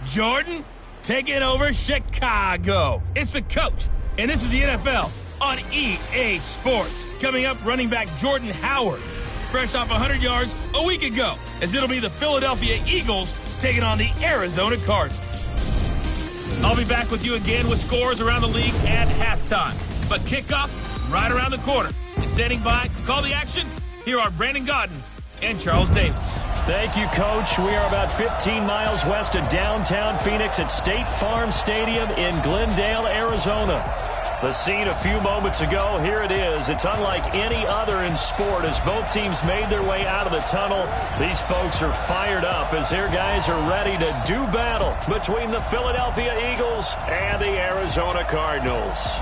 Jordan taking over Chicago. It's the coach, and this is the NFL on EA Sports. Coming up, running back Jordan Howard, fresh off 100 yards a week ago, as it'll be the Philadelphia Eagles taking on the Arizona Cardinals. I'll be back with you again with scores around the league at halftime. But kickoff right around the corner. And standing by to call the action, here are Brandon Gaudin and Charles Davis. Thank you, Coach. We are about 15 miles west of downtown Phoenix at State Farm Stadium in Glendale, Arizona. The scene a few moments ago, here it is. It's unlike any other in sport as both teams made their way out of the tunnel. These folks are fired up as their guys are ready to do battle between the Philadelphia Eagles and the Arizona Cardinals.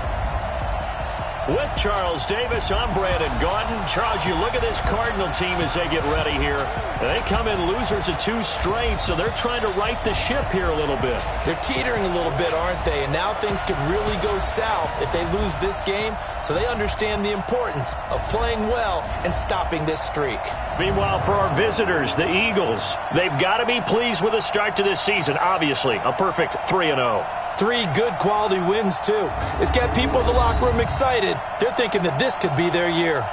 With Charles Davis, I'm Brandon Gaudin. Charles, you look at this Cardinal team as they get ready here. They come in losers of 2 straight, so they're trying to right the ship here a little bit. They're teetering a little bit, aren't they? And now things could really go south if they lose this game, so they understand the importance of playing well and stopping this streak. Meanwhile, for our visitors, the Eagles, they've got to be pleased with the start to this season. Obviously, a perfect 3-0. 3 good quality wins, too. It's got people in the locker room excited. They're thinking that this could be their year.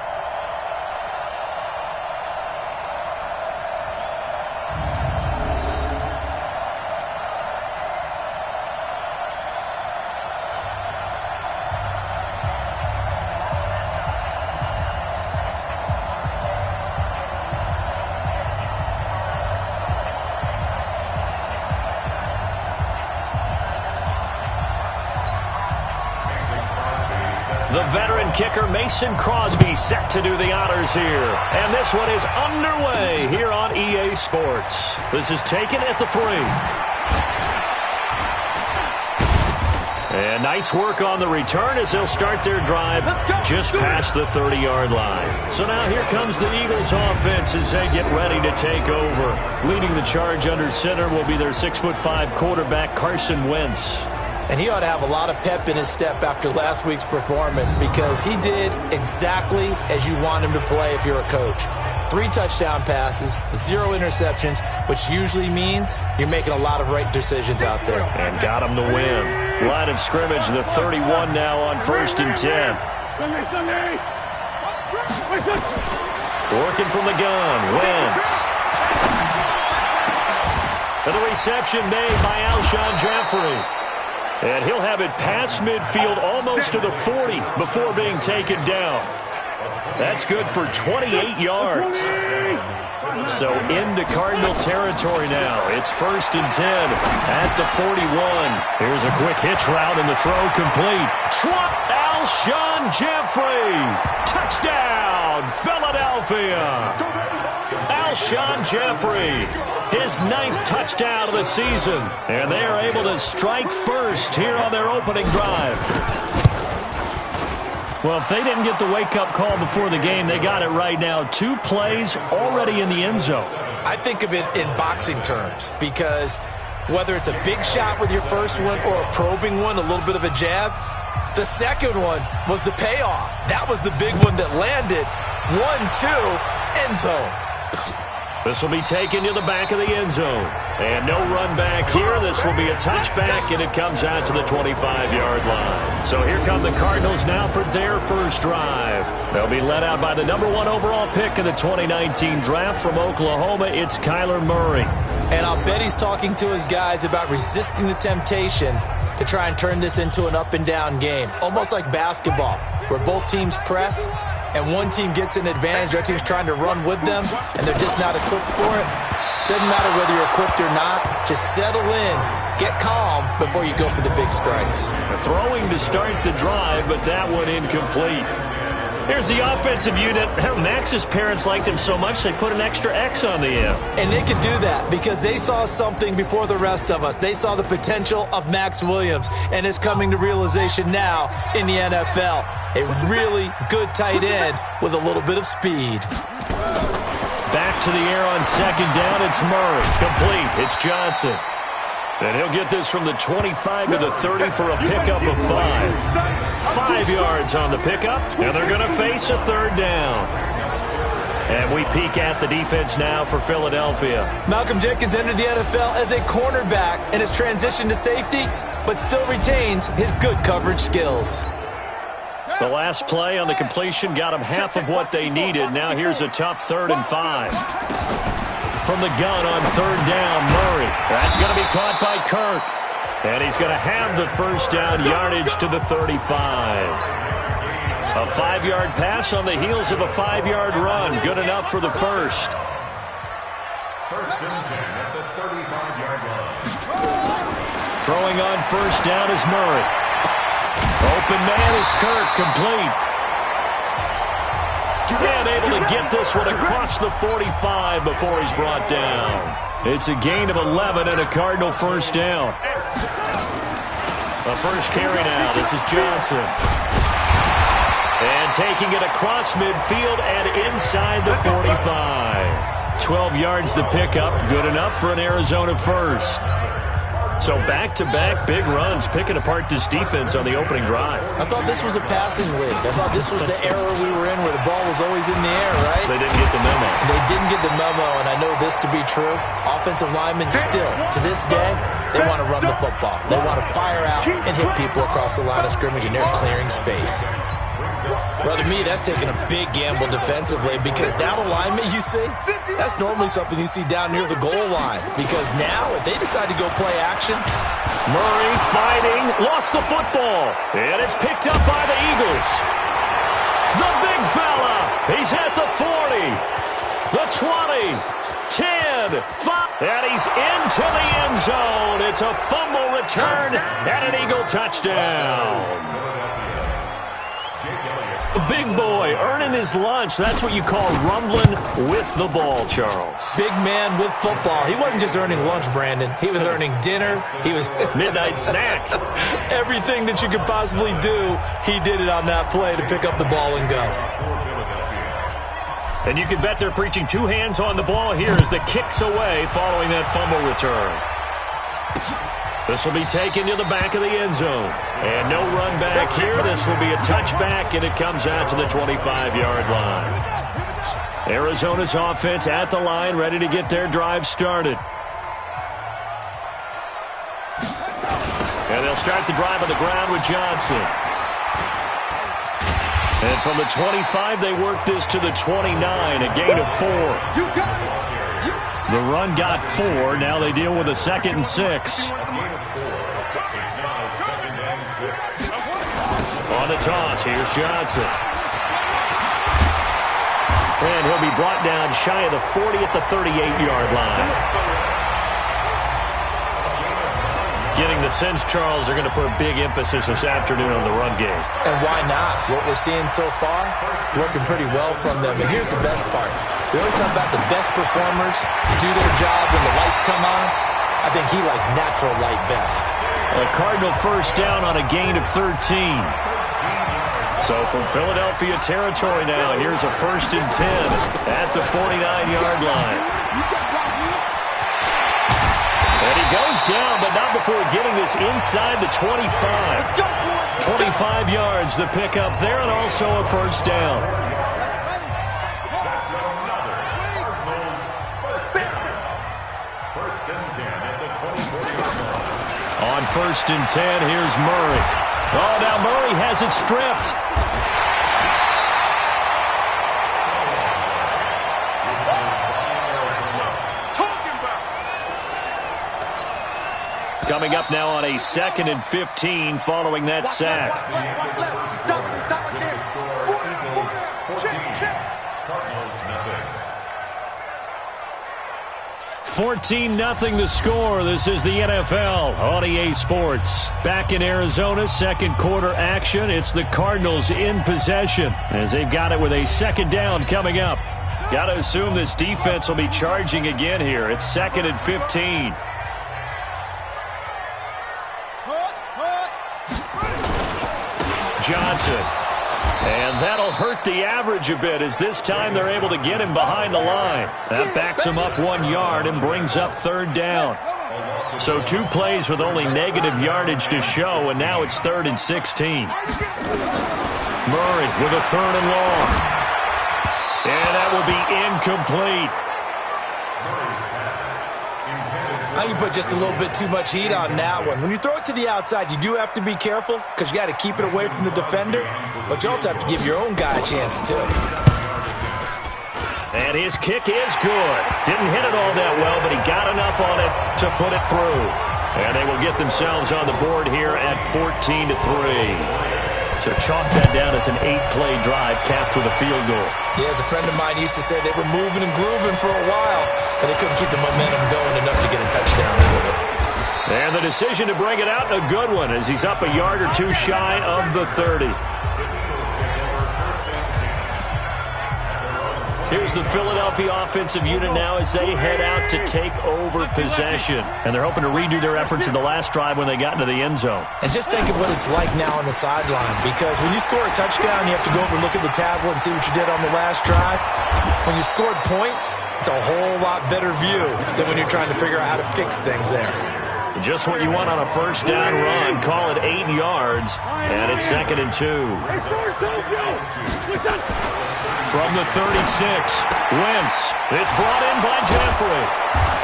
The veteran kicker Mason Crosby set to do the honors here. And this one is underway here on EA Sports. This is taken at the 3. And nice work on the return as they'll start their drive just past the 30-yard line. So now here comes the Eagles offense as they get ready to take over. Leading the charge under center will be their 6'5" quarterback Carson Wentz. And he ought to have a lot of pep in his step after last week's performance because he did exactly as you want him to play if you're a coach. 3 touchdown passes, 0 interceptions, which usually means you're making a lot of right decisions out there. And got him to win. Line of scrimmage, the 31 now on 1st and 10. Working from the gun, Wentz. And the reception made by Alshon Jeffrey. And he'll have it past midfield almost to the 40 before being taken down. That's good for 28 yards. So into Cardinal territory now. It's 1st and 10 at the 41. Here's a quick hitch route and the throw complete. Alshon Jeffrey. Touchdown, Philadelphia. Alshon Jeffrey. His 9th touchdown of the season. And they are able to strike first here on their opening drive. Well, if they didn't get the wake-up call before the game, they got it right now. 2 plays already in the end zone. I think of it in boxing terms because whether it's a big shot with your first one or a probing one, a little bit of a jab, the second one was the payoff. That was the big one that landed. 1-2, end zone. This will be taken to the back of the end zone. And no run back here. This will be a touchback, and it comes out to the 25-yard line. So here come the Cardinals now for their first drive. They'll be led out by the number 1 overall pick in the 2019 draft from Oklahoma. It's Kyler Murray. And I'll bet he's talking to his guys about resisting the temptation to try and turn this into an up-and-down game. Almost like basketball, where both teams press, and one team gets an advantage, the other team's trying to run with them, and they're just not equipped for it. Doesn't matter whether you're equipped or not. Just settle in, get calm before you go for the big strikes. Throwing to start the drive, but that one incomplete. Here's the offensive unit. Max's parents liked him so much they put an extra X on the end. And they could do that because they saw something before the rest of us. They saw the potential of Max Williams, and it's coming to realization now in the NFL. A really good tight end with a little bit of speed. Back to the air on 2nd down. It's Murray. Complete. It's Johnson. And he'll get this from the 25 to the 30 for a pickup of 5. 5 yards on the pickup, and they're going to face a 3rd down. And we peek at the defense now for Philadelphia. Malcolm Jenkins entered the NFL as a cornerback and has transitioned to safety, but still retains his good coverage skills. The last play on the completion got them half of what they needed. Now here's a tough 3rd and 5. From the gun on 3rd down, Murray. That's going to be caught by Kirk. And he's going to have the first down yardage to the 35. A 5-yard pass on the heels of a 5-yard run. Good enough for the first. First and 10 at the 35-yard line. Throwing on first down is Murray. Open man is Kirk, complete. And able to get this one across the 45 before he's brought down. It's a gain of 11 and a Cardinal first down. The first carry now. This is Johnson. And taking it across midfield and inside the 45. 12 yards the pickup. Good enough for an Arizona first. So back-to-back big runs, picking apart this defense on the opening drive. I thought this was a passing league. I thought this was the era we were in where the ball was always in the air, right? They didn't get the memo. They didn't get the memo, and I know this to be true. Offensive linemen still, to this day, they want to run the football. They want to fire out and hit people across the line of scrimmage, and they're clearing space. Brother, me, that's taking a big gamble defensively because that alignment you see, that's normally something you see down near the goal line. Because now, if they decide to go play action, Murray fighting, lost the football, and it's picked up by the Eagles. The big fella, he's at the 40, the 20, 10, 5, and he's into the end zone. It's a fumble return and an Eagle touchdown. The big boy earning his lunch. That's what you call rumbling with the ball, Charles. Big man with football. He wasn't just earning lunch, Brandon. He was earning dinner. He was midnight snack. Everything that you could possibly do, he did it on that play to pick up the ball and go. And you can bet they're preaching two hands on the ball here as the kick's away following that fumble return. This will be taken to the back of the end zone. And no run back here. This will be a touchback, and it comes out to the 25-yard line. Arizona's offense at the line, ready to get their drive started. And they'll start the drive on the ground with Johnson. And from the 25, they work this to the 29, a gain of 4. The run got 4. Now they deal with a 2nd and 6. On the toss, here's Johnson. And he'll be brought down shy of the 40 at the 38-yard line. Getting the sense, Charles, they're going to put a big emphasis this afternoon on the run game. And why not? What we're seeing so far, working pretty well from them. And here's the best part. We always talk about the best performers do their job when the lights come on. I think he likes natural light best. A Cardinal first down on a gain of 13. So from Philadelphia territory now, here's a 1st and 10 at the 49-yard line. And he goes down, but not before getting this inside the 25. 25 yards, the pickup there, and also a first down. On 1st and 10, here's Murray. Oh, now Murray has it stripped. Coming up now on a 2nd and 15 following that sack. 14-0 the score. This is the NFL on EA Sports. Back in Arizona, 2nd quarter action. It's the Cardinals in possession as they've got it with a 2nd down coming up. Got to assume this defense will be charging again here. It's 2nd and 15. Johnson. And that'll hurt the average a bit as this time they're able to get him behind the line. That backs him up 1 yard and brings up 3rd down. So 2 plays with only negative yardage to show, and now it's 3rd and 16. Murray with a 3rd and long. And that will be incomplete. I think you put just a little bit too much heat on that one. When you throw it to the outside, you do have to be careful because you got to keep it away from the defender, but you also have to give your own guy a chance too. And his kick is good. Didn't hit it all that well, but he got enough on it to put it through. And they will get themselves on the board here at 14-3. So chalk that down as an 8-play drive capped with a field goal. Yeah, as a friend of mine used to say, they were moving and grooving for a while, but they couldn't keep the momentum going enough to get a touchdown out of it. And the decision to bring it out, a good one, as he's up a yard or two shy of the 30. Here's the Philadelphia offensive unit now as they head out to take over possession. And they're hoping to redo their efforts in the last drive when they got into the end zone. And just think of what it's like now on the sideline, because when you score a touchdown, you have to go over and look at the tablet and see what you did on the last drive. When you scored points, it's a whole lot better view than when you're trying to figure out how to fix things there. Just what you want on a first down run. Call it 8 yards, and it's 2nd and 2. From the 36, Wentz. It's brought in by Jeffrey.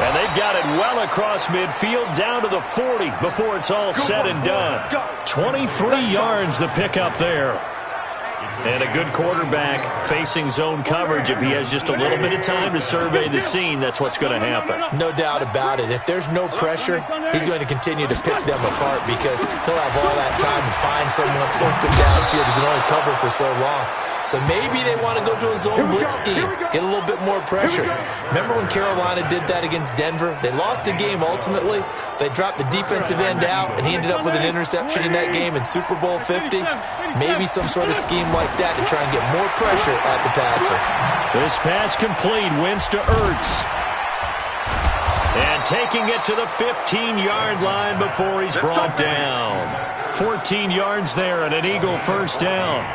And they've got it well across midfield down to the 40 before it's all said and done. 23 yards the pickup there. And a good quarterback facing zone coverage. If he has just a little bit of time to survey the scene, that's what's going to happen. No doubt about it. If there's no pressure, he's going to continue to pick them apart because he'll have all that time to find someone open downfield who can only cover for so long. So maybe they want to go to a zone blitz scheme, get a little bit more pressure. Remember when Carolina did that against Denver? They lost the game ultimately. They dropped the defensive end out, and he ended up with an interception in that game in Super Bowl 50. Maybe some sort of scheme like that to try and get more pressure at the passer. This pass complete. Wentz to Ertz. And taking it to the 15-yard line before he's brought down. 14 yards there and an Eagle first down.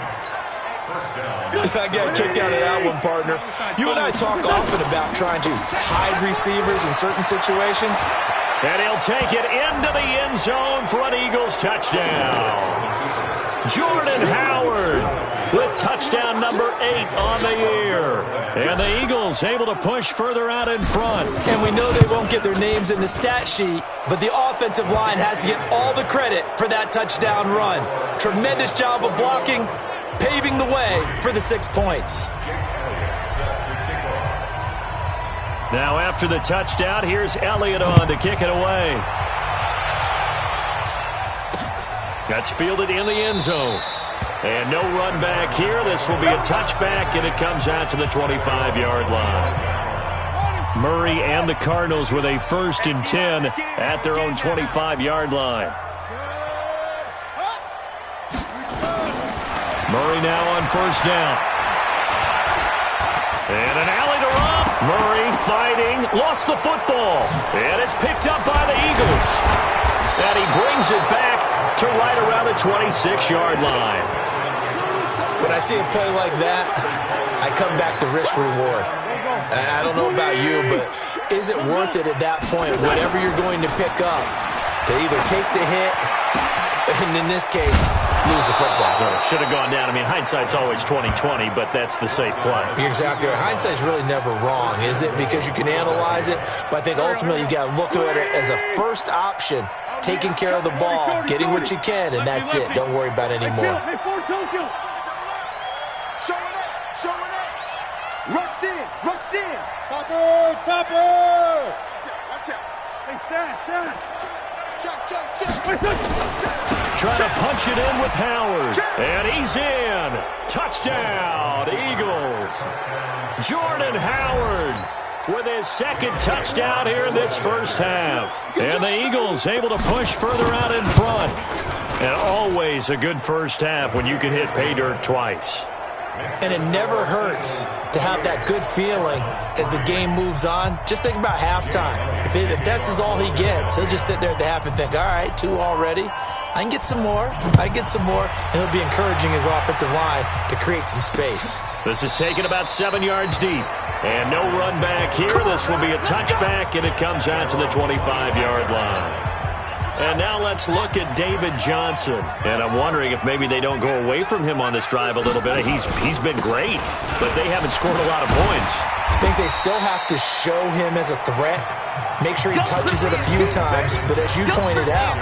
I got a kick out of that one, partner. You and I talk often about trying to hide receivers in certain situations. And he'll take it into the end zone for an Eagles touchdown. Jordan Howard with touchdown number 8 on the year. And the Eagles able to push further out in front. And we know they won't get their names in the stat sheet, but the offensive line has to get all the credit for that touchdown run. Tremendous job of blocking, paving the way for the 6 points. Now after the touchdown, here's Elliott on to kick it away. That's fielded in the end zone. And no run back here. This will be a touchback, and it comes out to the 25-yard line. Murray and the Cardinals with a 1st and 10 at their own 25-yard line. Murray now on 1st down. And an alley to Rob. Murray fighting, lost the football. And it's picked up by the Eagles. And he brings it back to right around the 26-yard line. When I see a play like that, I come back to risk reward. I don't know about you, but is it worth it at that point, whatever you're going to pick up, to either take the hit, and in this case, lose the football? Well, it should have gone down. I mean, hindsight's always 20/20, but that's the safe play. You're exactly right. Hindsight's really never wrong, is it? Because you can analyze it, but I think ultimately you got to look at it as a first option, taking care of the ball, getting what you can, and that's it. Don't worry about it anymore. Rush in. Topper. Watch out. Hey, stand. Check. Trying to punch it in with Howard. And he's in. Touchdown, Eagles. Jordan Howard with his 2nd touchdown here in this first half. And the Eagles able to push further out in front. And always a good first half when you can hit pay dirt twice. And it never hurts to have that good feeling as the game moves on. Just think about halftime. If that's all he gets, he'll just sit there at the half and think, all right, 2 already. I can get some more. And he'll be encouraging his offensive line to create some space. This is taken about 7 yards deep. And no run back here. This will be a touchback, and it comes out to the 25-yard line. And now let's look at David Johnson. And I'm wondering if maybe they don't go away from him on this drive a little bit. He's been great, but they haven't scored a lot of points. I think they still have to show him as a threat. Make sure he touches it a few times. But as you pointed out,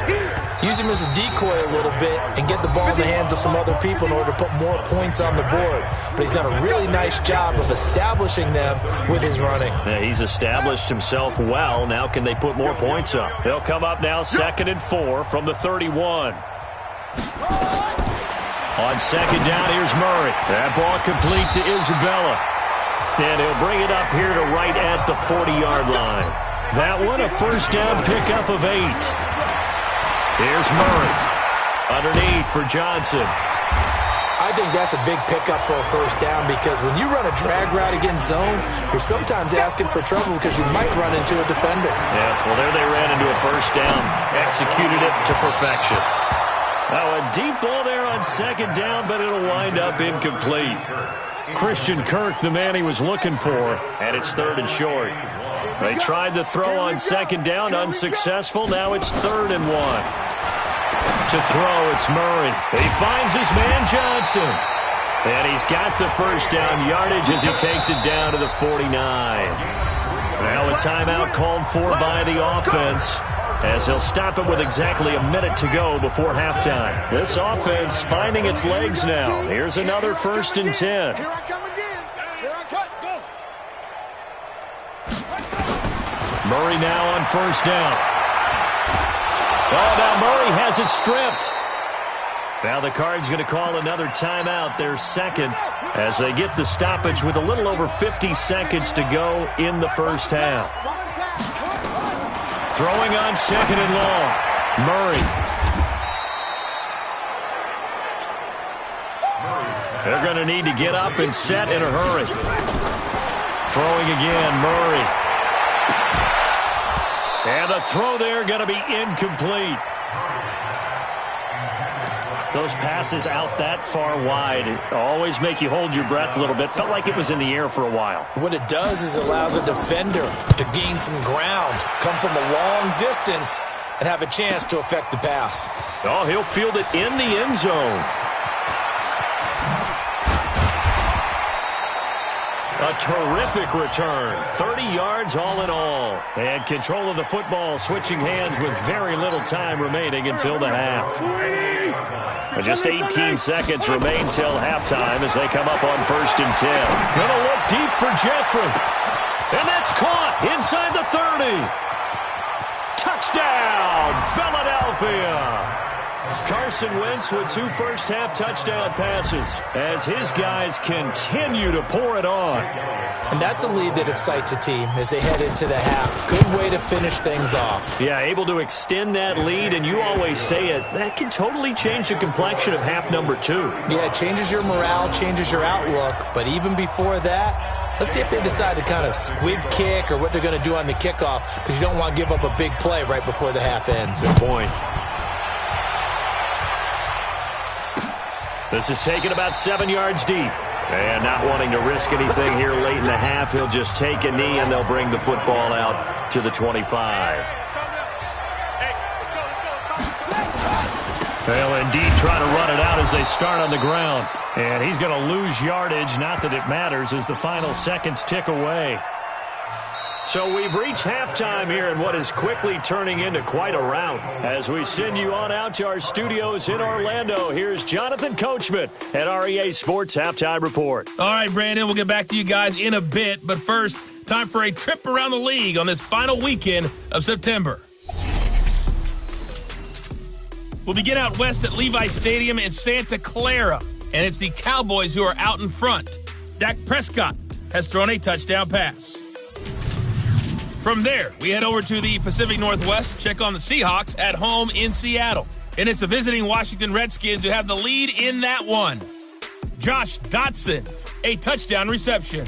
use him as a decoy a little bit and get the ball in the hands of some other people in order to put more points on the board. But he's done a really nice job of establishing them with his running. Yeah, he's established himself well. Now can they put more points up? They'll come up now 2nd and 4 from the 31. On 2nd down, here's Murray. That ball complete to Isabella. And he'll bring it up here to right at the 40-yard line. That one a first down pickup of 8. Here's Murray. Underneath for Johnson. I think that's a big pickup for a first down because when you run a drag route against zone, you're sometimes asking for trouble because you might run into a defender. Yeah, well, there they ran into a first down. Executed it to perfection. Now, a deep ball there on 2nd down, but it'll wind up incomplete. Christian Kirk, the man he was looking for, and it's 3rd and short. They tried to throw on 2nd down, unsuccessful. Now it's 3rd and 1. To throw, it's Murray. He finds his man Johnson. And he's got the first down yardage as he takes it down to the 49. Now a timeout called for by the offense, as he'll stop it with exactly a minute to go before halftime. This offense finding its legs now. Here's another 1st and 10. Here I come again. Here I come. Go. Murray now on 1st down. Oh, now Murray has it stripped. Now the Cards going to call another timeout, their 2nd, as they get the stoppage with a little over 50 seconds to go in the first half. Throwing on 2nd and long. Murray. They're going to need to get up and set in a hurry. Throwing again, Murray. And the throw there going to be incomplete. Those passes out that far wide always make you hold your breath a little bit. Felt like it was in the air for a while. What it does is it allows a defender to gain some ground, come from a long distance, and have a chance to affect the pass. Oh, he'll field it in the end zone. A terrific return. 30 yards all in all. And control of the football switching hands with very little time remaining until the half. Just 18 seconds remain till halftime as they come up on 1st and 10. Gonna look deep for Jeffrey. And that's caught inside the 30. Touchdown, Philadelphia. Carson Wentz with 2 first-half touchdown passes as his guys continue to pour it on. And that's a lead that excites a team as they head into the half. Good way to finish things off. Yeah, able to extend that lead, and you always say it, that can totally change the complexion of half number 2. Yeah, it changes your morale, changes your outlook. But even before that, let's see if they decide to kind of squib kick or what they're going to do on the kickoff, because you don't want to give up a big play right before the half ends. Good point. This is taken about 7 yards deep. And not wanting to risk anything here late in the half, he'll just take a knee and they'll bring the football out to the 25. They'll indeed try to run it out as they start on the ground. And he's going to lose yardage, not that it matters, as the final seconds tick away. So we've reached halftime here in what is quickly turning into quite a rout. As we send you on out to our studios in Orlando, here's Jonathan Coachman at REA Sports Halftime Report. All right, Brandon, we'll get back to you guys in a bit. But first, time for a trip around the league on this final weekend of September. We'll begin out west at Levi Stadium in Santa Clara. And it's the Cowboys who are out in front. Dak Prescott has thrown a touchdown pass. From there, we head over to the Pacific Northwest, check on the Seahawks at home in Seattle. And it's the visiting Washington Redskins who have the lead in that one. Josh Dotson, a touchdown reception.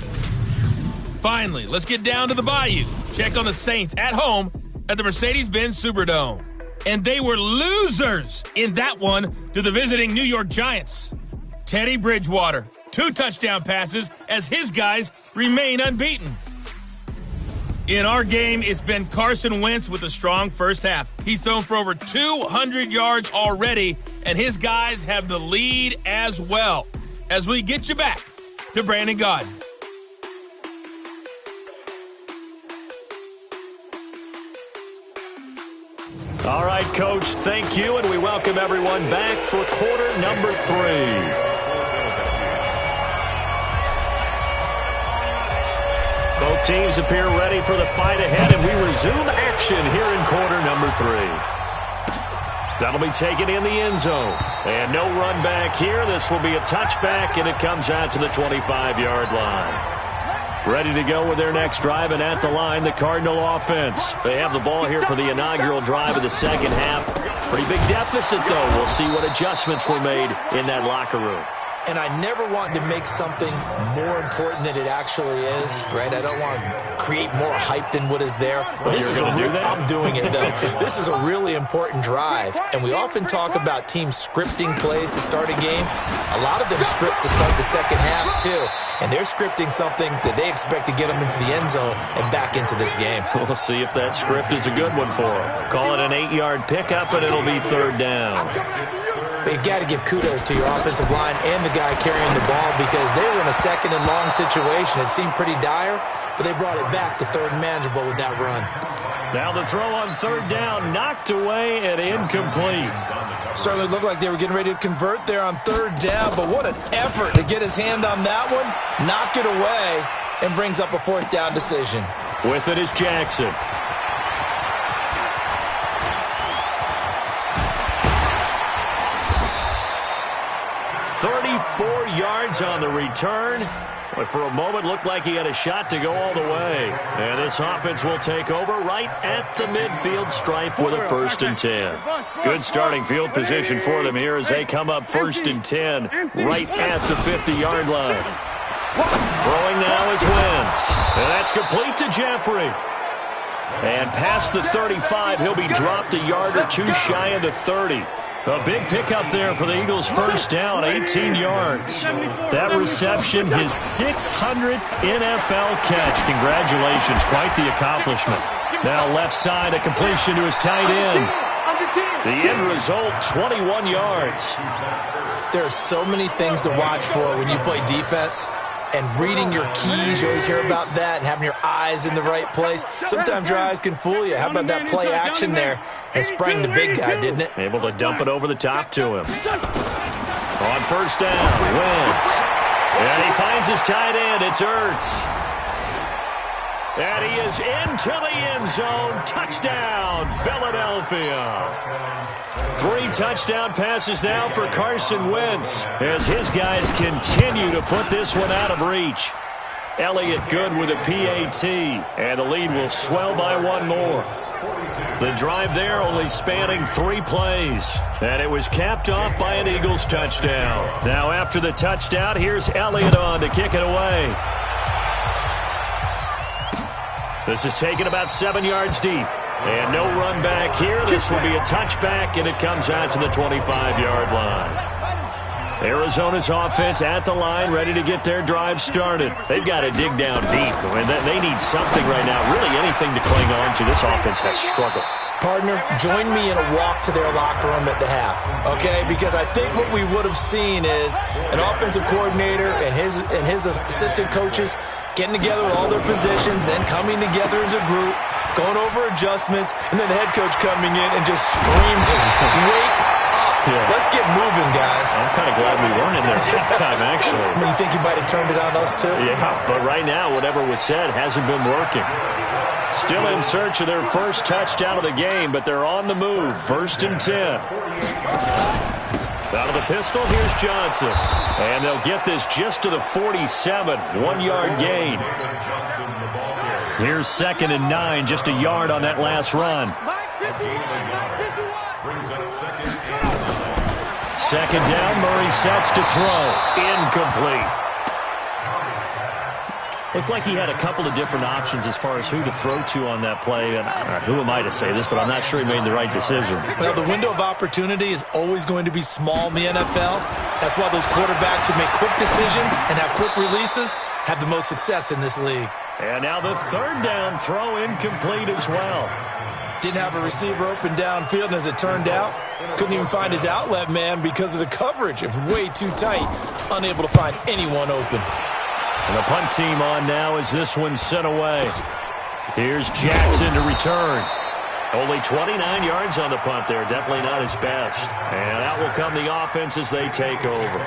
Finally, let's get down to the Bayou. Check on the Saints at home at the Mercedes-Benz Superdome. And they were losers in that one to the visiting New York Giants. Teddy Bridgewater, 2 touchdown passes as his guys remain unbeaten. In our game, it's been Carson Wentz with a strong first half. He's thrown for over 200 yards already, and his guys have the lead as well. As we get you back to Brandon Gaudin. All right, Coach, thank you, and we welcome everyone back for quarter number 3. Both teams appear ready for the fight ahead, and we resume action here in quarter number 3. That'll be taken in the end zone. And no run back here. This will be a touchback, and it comes out to the 25-yard line. Ready to go with their next drive, and at the line, the Cardinal offense. They have the ball here for the inaugural drive of the second half. Pretty big deficit, though. We'll see what adjustments were made in that locker room. And I never want to make something more important than it actually is, right? I don't want to create more hype than what is there. But this is I'm doing it, though. This is a really important drive. And we often talk about teams scripting plays to start a game. A lot of them script to start the second half, too. And they're scripting something that they expect to get them into the end zone and back into this game. We'll see if that script is a good one for them. Call it an 8-yard pickup, and it'll be third down. But you've got to give kudos to your offensive line and the guy carrying the ball because they were in a second and long situation. It seemed pretty dire, but they brought it back to third and manageable with that run. Now the throw on third down, knocked away and incomplete. Certainly looked like they were getting ready to convert there on third down, but what an effort to get his hand on that one, knock it away, and brings up a fourth down decision. With it is Jackson. "34 yards on the return. But for a moment, looked like he had a shot to go all the way. And this offense will take over right at the midfield stripe with a 1st and 10. Good starting field position for them here as they come up 1st and 10 right at the 50-yard line. Throwing now is Wentz. And that's complete to Jeffrey. And past the 35, he'll be dropped a yard or two shy of the 30. A big pickup there for the Eagles' first down, 18 yards. That reception, his 600th NFL catch. Congratulations, quite the accomplishment. Now left side, a completion to his tight end. The end result, 21 yards. There are so many things to watch for when you play defense. And reading your keys, you always hear about that, and having your eyes in the right place. Sometimes your eyes can fool you. How about that play action there? It sprang the big guy, didn't it? Able to dump it over the top to him. On first down, Wentz. And he finds his tight end. It's Ertz. And he is into the end zone. Touchdown, Philadelphia. 3 touchdown passes now for Carson Wentz as his guys continue to put this one out of reach. Elliott good with a PAT, and the lead will swell by 1 more. The drive there only spanning 3 plays, and it was capped off by an Eagles touchdown. Now after the touchdown, here's Elliott on to kick it away. This is taken about 7 yards deep. And no run back here. This will be a touchback, and it comes out to the 25-yard line. Arizona's offense at the line, ready to get their drive started. They've got to dig down deep. I mean, they need something right now, really anything to cling on to. This offense has struggled. Partner, join me in a walk to their locker room at the half, okay? Because I think what we would have seen is an offensive coordinator and his assistant coaches getting together with all their positions, then coming together as a group, going over adjustments, and then the head coach coming in and just screaming, wake up. Yeah. Let's get moving, guys. I'm kind of glad we weren't in there at halftime, actually. I mean, you think you might have turned it on us, too? Yeah, but right now, whatever was said hasn't been working. Still in search of their first touchdown of the game, but they're on the move. 1st and 10. Out of the pistol, here's Johnson. And they'll get this just to the 47. 1-yard gain. Here's 2nd and 9, just a yard on that last run. 2nd down, Murray sets to throw. Incomplete. Looked like he had a couple of different options as far as who to throw to on that play. And who am I to say this, but I'm not sure he made the right decision. Well, the window of opportunity is always going to be small in the NFL. That's why those quarterbacks who make quick decisions and have quick releases have the most success in this league. And now the third down throw incomplete as well. Didn't have a receiver open downfield, and as it turned out, couldn't even find his outlet man because of the coverage. It was way too tight, unable to find anyone open. And the punt team on now as this one's sent away. Here's Jackson to return. Only 29 yards on the punt there. Definitely not his best. And out will come the offense as they take over.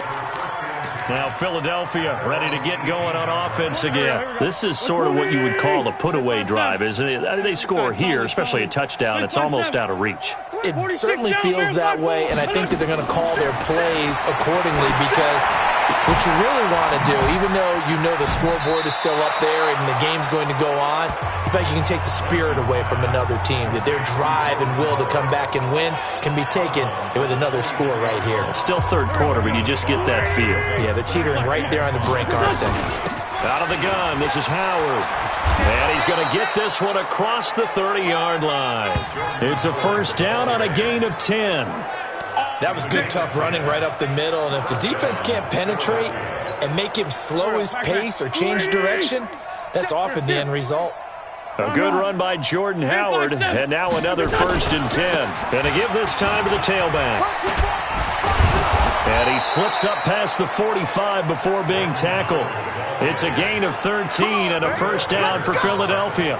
Now Philadelphia ready to get going on offense again. This is sort of what you would call a put-away drive, isn't it? I mean, they score here, especially a touchdown. It's almost out of reach. It certainly feels that way, and I think that they're going to call their plays accordingly because what you really want to do, even though you know the scoreboard is still up there and the game's going to go on, I think you can take the spirit away from another team, that their drive and will to come back and win can be taken with another score right here. It's still third quarter, but you just get that feel. Yeah, they're teetering right there on the brink, aren't they? Out of the gun, this is Howard. And he's going to get this one across the 30-yard line. It's a first down on a gain of 10. That was good, tough running right up the middle. And if the defense can't penetrate and make him slow his pace or change direction, that's often the end result. A good run by Jordan Howard. And now another first and 10. Going to give this time to the tailback. And he slips up past the 45 before being tackled. It's a gain of 13 and a first down for Philadelphia.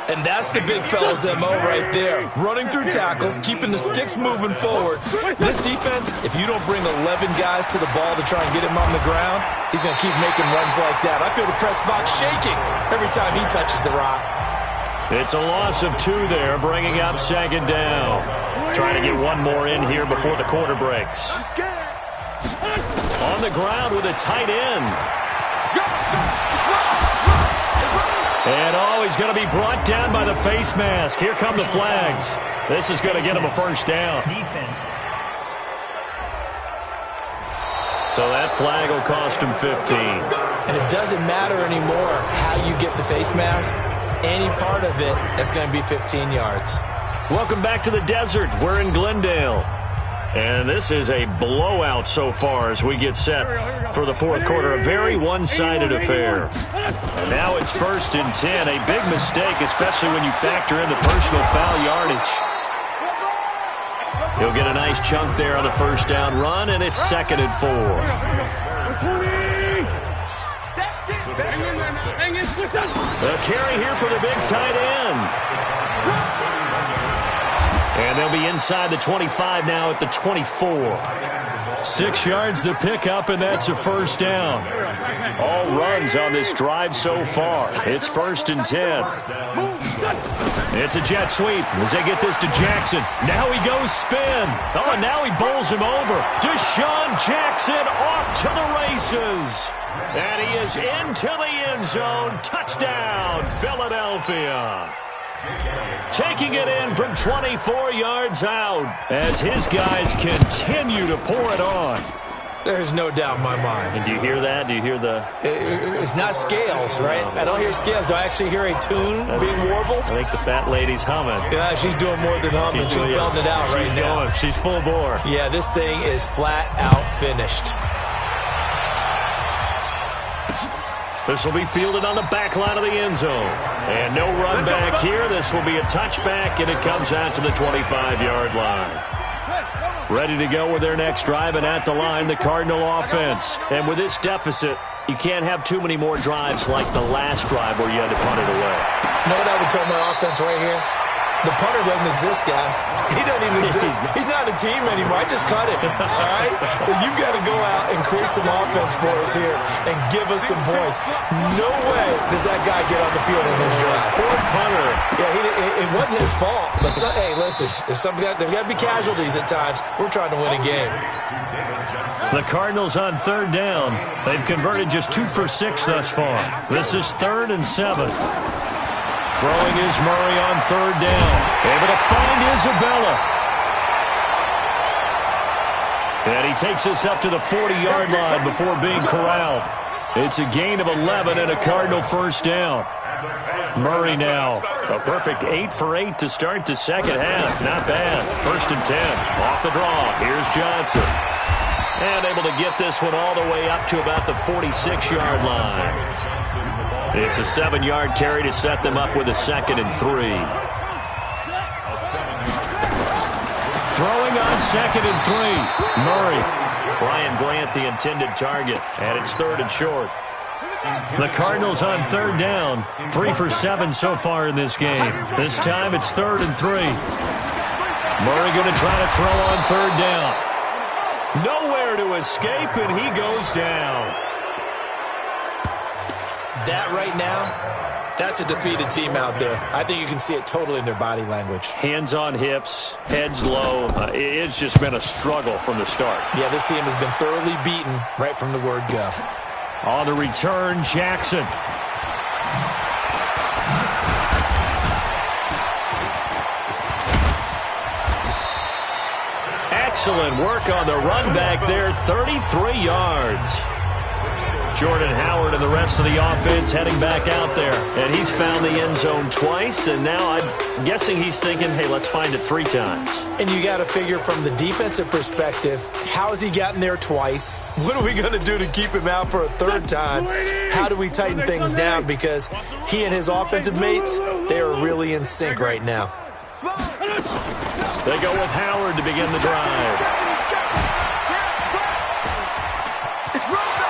And that's the big fella's MO right there. Running through tackles, keeping the sticks moving forward. This defense, if you don't bring 11 guys to the ball to try and get him on the ground, he's going to keep making runs like that. I feel the press box shaking every time he touches the rock. It's a loss of 2 there, bringing up second down. Trying to get one more in here before the quarter breaks. On the ground with a tight end. And he's going to be brought down by the face mask. Here come the flags. This is going to get him a first down. Defense. So that flag will cost him 15. And it doesn't matter anymore how you get the face mask. Any part of it, that's going to be 15 yards. Welcome back to the desert. We're in Glendale. And this is a blowout so far as we get set for the fourth quarter. A very one-sided affair. And now it's first and 10. A big mistake, especially when you factor in the personal foul yardage. He'll get a nice chunk there on the first down run, and it's second and 4. The carry here for the big tight end. And they'll be inside the 25 now at the 24. 6 yards the pickup, and that's a first down. All runs on this drive so far. It's first and 10. It's a jet sweep as they get this to Jackson. Now he goes spin. Oh, and now he bowls him over. Deshaun Jackson off to the races. And he is into the end zone. Touchdown, Philadelphia. Taking it in from 24 yards out as his guys continue to pour it on. There's no doubt in my mind. And do you hear that? Do you hear the... It's not scales, right? I don't hear scales. Do I actually hear a tune being warbled? I think the fat lady's humming. Yeah, she's doing more than humming. She's belting it out right now. She's full bore. Yeah, this thing is flat out finished. This will be fielded on the back line of the end zone. And no run back here. This will be a touchback, and it comes out to the 25-yard line. Ready to go with their next drive, and at the line, the Cardinal offense. And with this deficit, you can't have too many more drives like the last drive where you had to punt it away. You know what I would tell my offense right here? The punter doesn't exist, guys. He doesn't even exist. He's not a team anymore. I just cut him. All right? So you've got to go out and create some offense for us here and give us some points. No way does that guy get on the field in this drive. Poor punter. Yeah, it wasn't his fault. But hey, listen, there's got to be casualties at times. We're trying to win a game. The Cardinals on third down. They've converted just 2 for 6 thus far. This is 3rd and 7. Throwing is Murray on third down. Able to find Isabella. And he takes us up to the 40-yard line before being corralled. It's a gain of 11 and a Cardinal first down. Murray now. A perfect 8 for 8 to start the second half. Not bad. 1st and 10. Off the draw. Here's Johnson. And able to get this one all the way up to about the 46-yard line. It's a 7-yard carry to set them up with a 2nd and 3. Throwing on 2nd and 3. Murray. Brian Grant the intended target. And it's 3rd and short. The Cardinals on 3rd down. 3 for 7 so far in this game. This time it's 3rd and 3. Murray going to try to throw on 3rd down. Nowhere to escape, and he goes down. That right now, that's a defeated team out there. I think you can see it totally in their body language. Hands on hips, heads low. It's just been a struggle from the start. Yeah, this team has been thoroughly beaten right from the word go. On the return, Jackson. Excellent work on the run back there, 33 yards. Jordan Howard and the rest of the offense heading back out there. And he's found the end zone twice, and now I'm guessing he's thinking, hey, let's find it 3 times. And you got to figure from the defensive perspective, how has he gotten there twice? What are we going to do to keep him out for a 3rd time? How do we tighten things down? Because he and his offensive mates, they are really in sync right now. They go with Howard to begin the drive.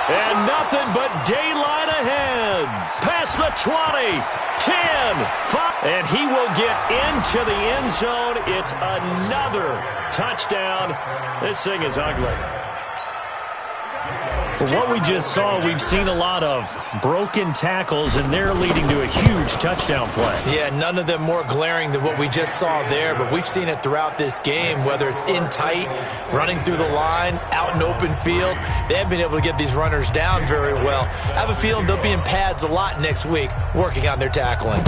And nothing but daylight ahead. Past the 20, 10, 5. And he will get into the end zone. It's another touchdown. This thing is ugly. Well, what we just saw, we've seen a lot of broken tackles, and they're leading to a huge touchdown play. Yeah, none of them more glaring than what we just saw there, but we've seen it throughout this game, whether it's in tight, running through the line, out in open field. They haven't been able to get these runners down very well. I have a feeling they'll be in pads a lot next week, working on their tackling.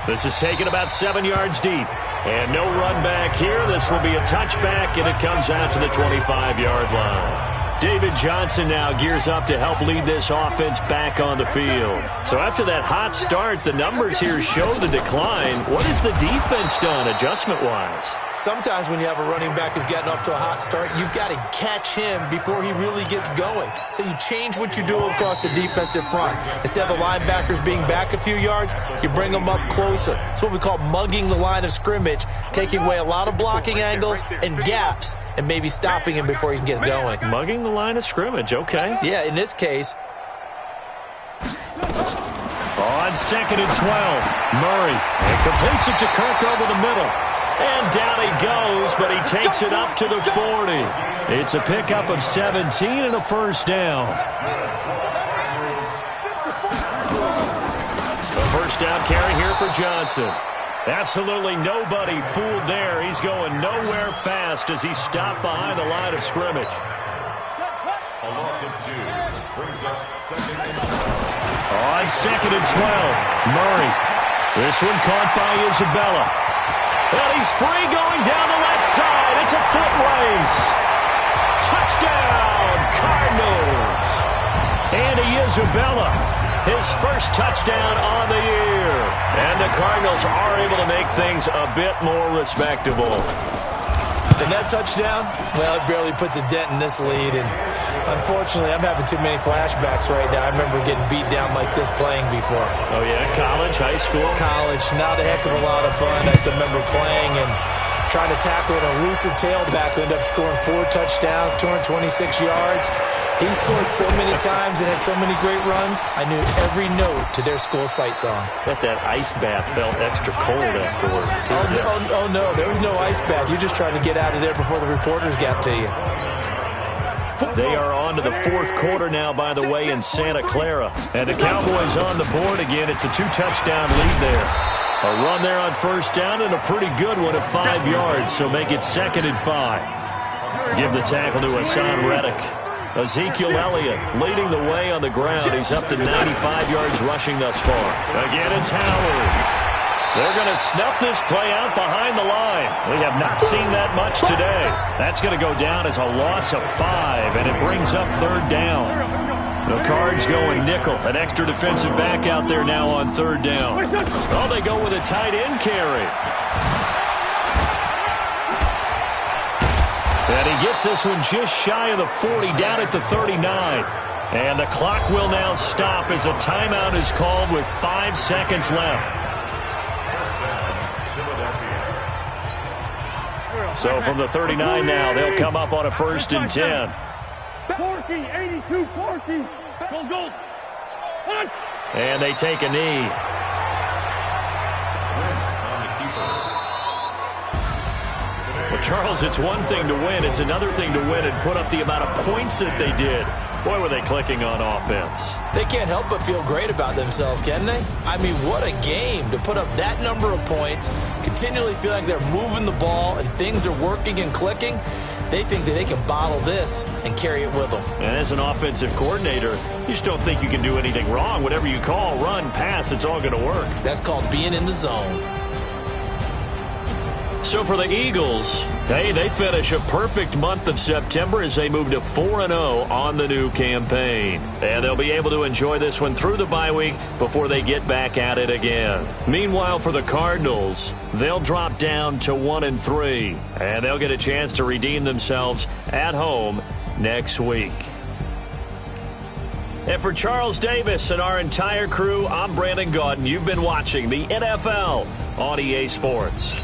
This is taken about 7 yards deep. And no run back here. This will be a touchback, and it comes out to the 25-yard line. David Johnson now gears up to help lead this offense back on the field. So after that hot start, the numbers here show the decline. What has the defense done adjustment-wise? Sometimes when you have a running back who's gotten off to a hot start, you've got to catch him before he really gets going. So you change what you do across the defensive front. Instead of the linebackers being back a few yards, you bring them up closer. It's what we call mugging the line of scrimmage, taking away a lot of blocking angles and gaps, and maybe stopping him before he can get going. Mugging the line of scrimmage, okay. Yeah, in this case. On 2nd and 12, Murray. And completes it to Kirk over the middle. And down he goes, but he takes it up to the 40. It's a pickup of 17 and a 1st down. The 1st down carry here for Johnson. Absolutely nobody fooled there. He's going nowhere fast as he stopped behind the line of scrimmage. A loss of 2 brings up 2nd and 12. On 2nd and 12, Murray. This one caught by Isabella. And he's free going down the left side. It's a foot race. Touchdown, Cardinals. Andy Isabella, his 1st touchdown on the year. And the Cardinals are able to make things a bit more respectable. And that touchdown, well, it barely puts a dent in this lead. And unfortunately, I'm having too many flashbacks right now. I remember getting beat down like this playing before. Oh, yeah? College, high school? College. Not a heck of a lot of fun. I still remember playing and trying to tackle an elusive tailback who ended up scoring 4 touchdowns, 226 yards. He scored so many times and had so many great runs, I knew every note to their school's fight song. Bet that ice bath felt extra cold afterwards, too. Oh, no, there was no ice bath. You're just trying to get out of there before the reporters got to you. They are on to the 4th quarter now, by the way, in Santa Clara. And the Cowboys on the board again. It's a 2-touchdown lead there. A run there on 1st down and a pretty good one at 5 yards, so make it 2nd and 5. Give the tackle to Hassan Reddick. Ezekiel Elliott leading the way on the ground. He's up to 95 yards rushing thus far. Again, it's Howard. They're going to snuff this play out behind the line. We have not seen that much today. That's going to go down as a loss of 5, and it brings up 3rd down. The Cards going nickel. An extra defensive back out there now on 3rd down. Oh, they go with a tight end carry. And he gets this one just shy of the 40, down at the 39. And the clock will now stop as a timeout is called with 5 seconds left. So from the 39 now, they'll come up on a 1st and 10. 14, 82, 14. Go. And they take a knee. Well, Charles, it's one thing to win. It's another thing to win and put up the amount of points that they did. Boy, were they clicking on offense. They can't help but feel great about themselves, can they? I mean, what a game to put up that number of points, continually feel like they're moving the ball and things are working and clicking. They think that they can bottle this and carry it with them. And as an offensive coordinator, you just don't think you can do anything wrong. Whatever you call, run, pass, it's all going to work. That's called being in the zone. So for the Eagles, hey, they finish a perfect month of September as they move to 4-0 on the new campaign. And they'll be able to enjoy this one through the bye week before they get back at it again. Meanwhile, for the Cardinals, they'll drop down to 1-3. And they'll get a chance to redeem themselves at home next week. And for Charles Davis and our entire crew, I'm Brandon Gaudin. You've been watching the NFL on EA Sports.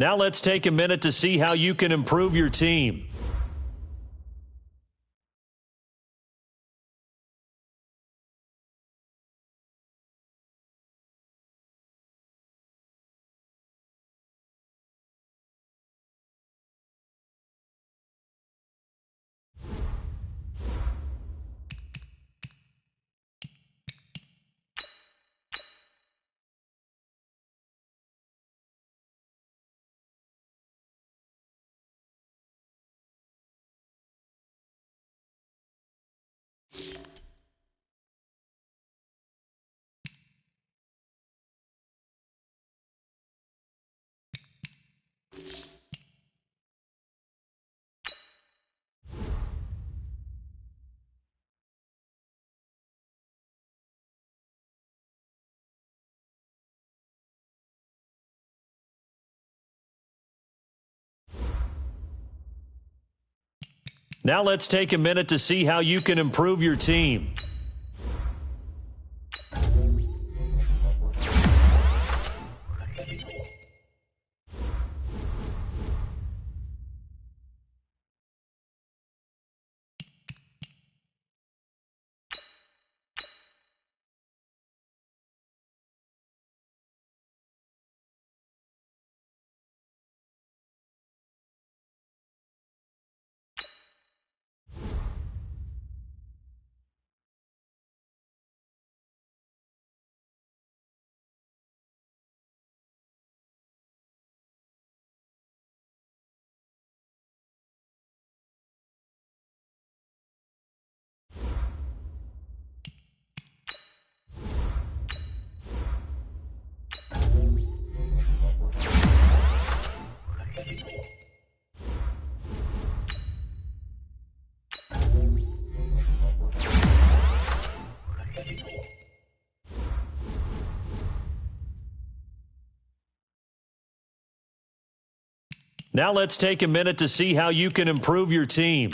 Now let's take a minute to see how you can improve your team. Now let's take a minute to see how you can improve your team. Now let's take a minute to see how you can improve your team.